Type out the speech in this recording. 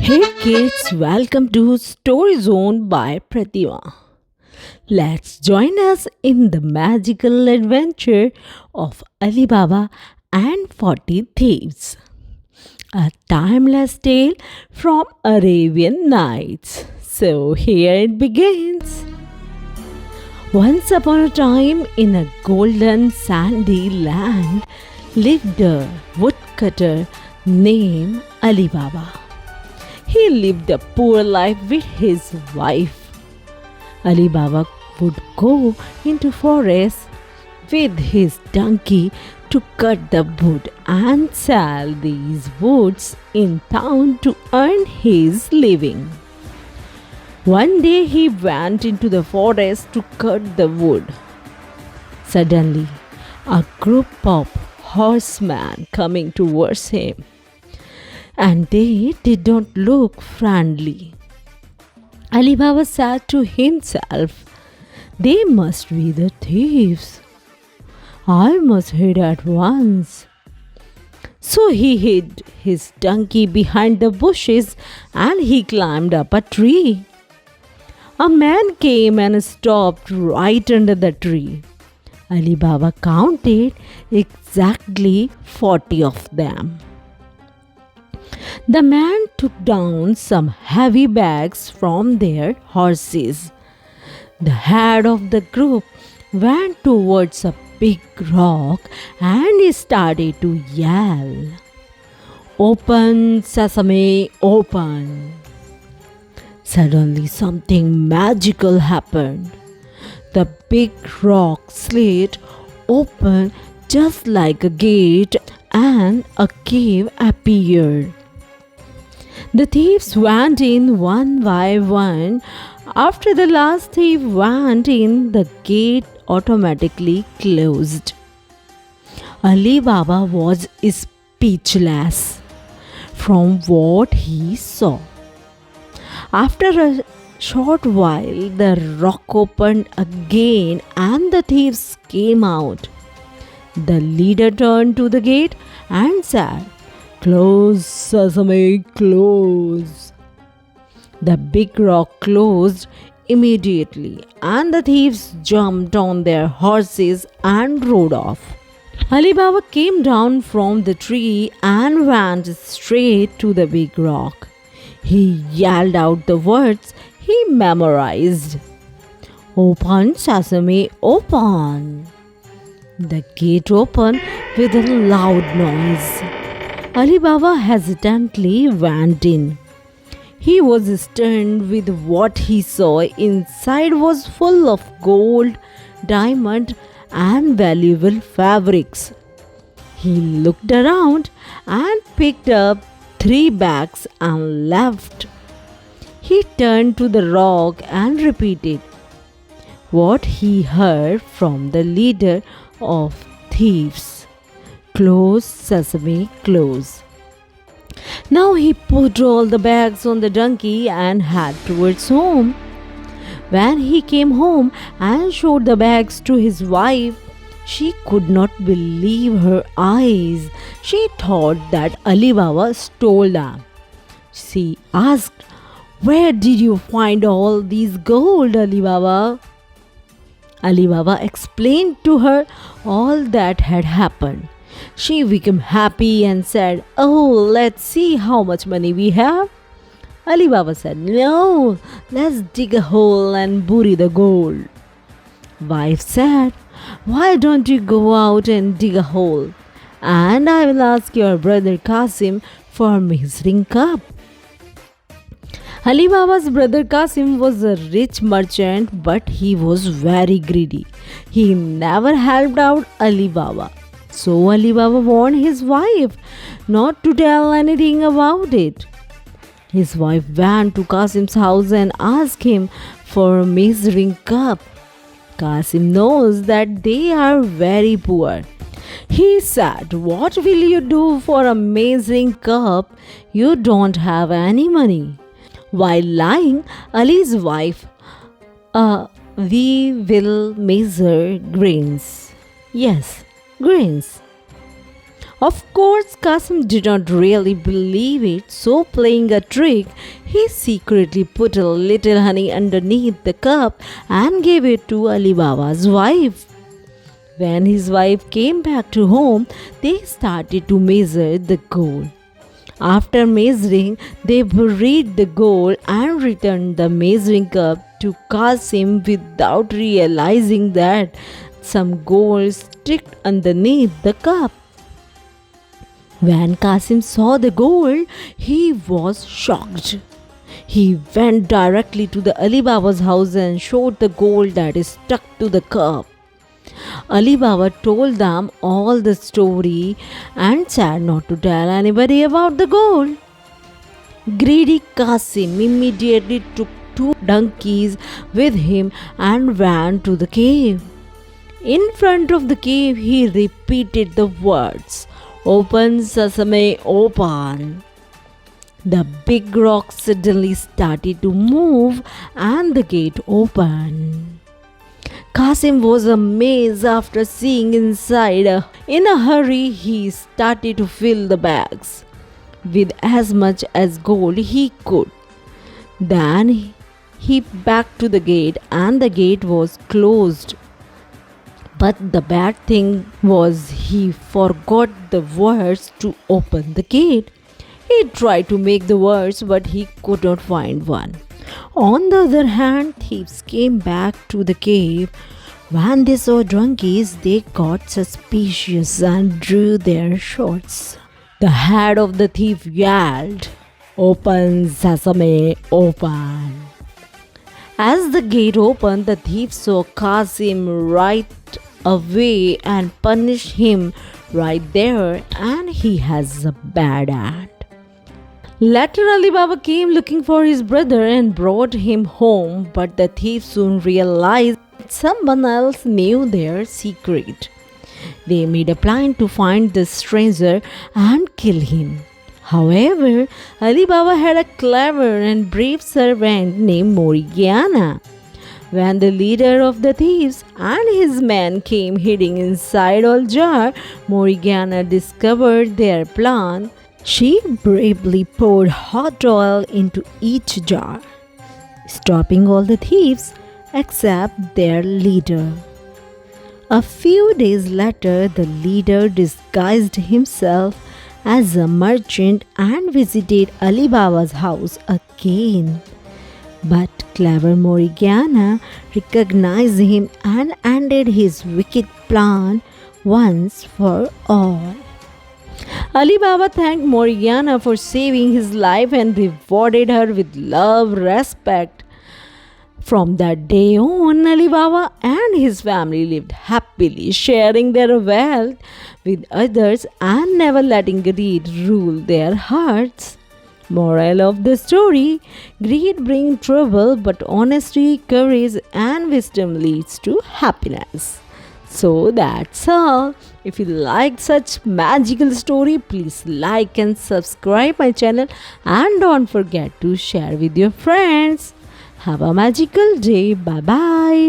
Hey kids, welcome to Story Zone by Pratima. Let's join us in the magical adventure of Ali Baba and 40 Thieves, a timeless tale from Arabian Nights. So here it begins. Once upon a time, in a golden sandy land, lived a woodcutter named Ali Baba. He lived a poor life with his wife. Ali Baba would go into forest with his donkey to cut the wood and sell these woods in town to earn his living. One day he went into the forest to cut the wood. Suddenly, a group of horsemen coming towards him, and they did not look friendly. Ali Baba said to himself, "They must be the thieves. I must hide at once." So he hid his donkey behind the bushes and he climbed up a tree. A man came and stopped right under the tree. Ali Baba counted exactly 40 of them. The man took down some heavy bags from their horses. The head of the group went towards a big rock and he started to yell, "Open, Sesame, open!" Suddenly, something magical happened. The big rock slid open just like a gate and a cave appeared. The thieves went in one by one. After the last thief went in, the gate automatically closed. Ali Baba was speechless from what he saw. After a short while, the rock opened again and the thieves came out. The leader turned to the gate and said, "Close, Sesame, close." The big rock closed immediately, and the thieves jumped on their horses and rode off. Ali Baba came down from the tree and went straight to the big rock. He yelled out the words he memorized. "Open, Sesame, open." The gate opened with a loud noise. Ali Baba hesitantly went in. He was stunned with what he saw. Inside was full of gold, diamond, and valuable fabrics. He looked around and picked up 3 bags and left. He turned to the rock and repeated what he heard from the leader of thieves. "Close, Sesame, close." Now he put all the bags on the donkey and headed towards home. When he came home and showed the bags to his wife, she could not believe her eyes. She thought that Ali Baba stole them. She asked, "Where did you find all these gold, Ali Baba?" Ali Baba explained to her all that had happened. She became happy and said, "Oh, let's see how much money we have." Ali Baba said, "No, let's dig a hole and bury the gold." Wife said, "Why don't you go out and dig a hole? And I will ask your brother Qasim for measuring cup." Ali Baba's brother Qasim was a rich merchant, but he was very greedy. He never helped out Ali Baba. So Ali Baba warned his wife not to tell anything about it. His wife went to Qasim's house and asked him for a measuring cup. Qasim knows that they are very poor. He said, "What will you do for a measuring cup? You don't have any money." While lying, Ali's wife, "We will measure grains." Yes, grains. Of course, Qasim did not really believe it, so playing a trick, he secretly put a little honey underneath the cup and gave it to Ali Baba's wife. When his wife came back to home, they started to measure the gold. After measuring, they buried the gold and returned the measuring cup to Qasim without realizing that some gold stuck underneath the cup. When Qasim saw the gold, he was shocked. He went directly to the Ali Baba's house and showed the gold that is stuck to the cup. Ali Baba told them all the story and said not to tell anybody about the gold. Greedy Qasim immediately took 2 donkeys with him and ran to the cave. In front of the cave, he repeated the words, "Open, Sesame, open." The big rock suddenly started to move and the gate opened. Qasim was amazed after seeing inside. In a hurry, he started to fill the bags with as much as gold he could. Then he backed to the gate and the gate was closed. But the bad thing was he forgot the words to open the gate. He tried to make the words but he could not find one. On the other hand, thieves came back to the cave. When they saw donkeys, they got suspicious and drew their swords. The head of the thief yelled, "Open, Sesame, open." As the gate opened, the thief saw Qasim right away and punished him right there, and he has a bad end. Later, Ali Baba came looking for his brother and brought him home, but the thief soon realized someone else knew their secret. They made a plan to find the stranger and kill him. However, Ali Baba had a clever and brave servant named Morgiana. When the leader of the thieves and his men came hiding inside a jar, Morgiana discovered their plan. She bravely poured hot oil into each jar, stopping all the thieves except their leader. A few days later, the leader disguised himself as a merchant and visited Ali Baba's house again. But clever Morgiana recognized him and ended his wicked plan once for all. Ali Baba thanked Morgiana for saving his life and rewarded her with love, respect. From that day on, Ali Baba and his family lived happily, sharing their wealth with others and never letting greed rule their hearts. Moral of the story: greed brings trouble, but honesty, courage, and wisdom leads to happiness. So that's all. If you like such magical story, please like and subscribe my channel and don't forget to share with your friends. Have a magical day. Bye bye.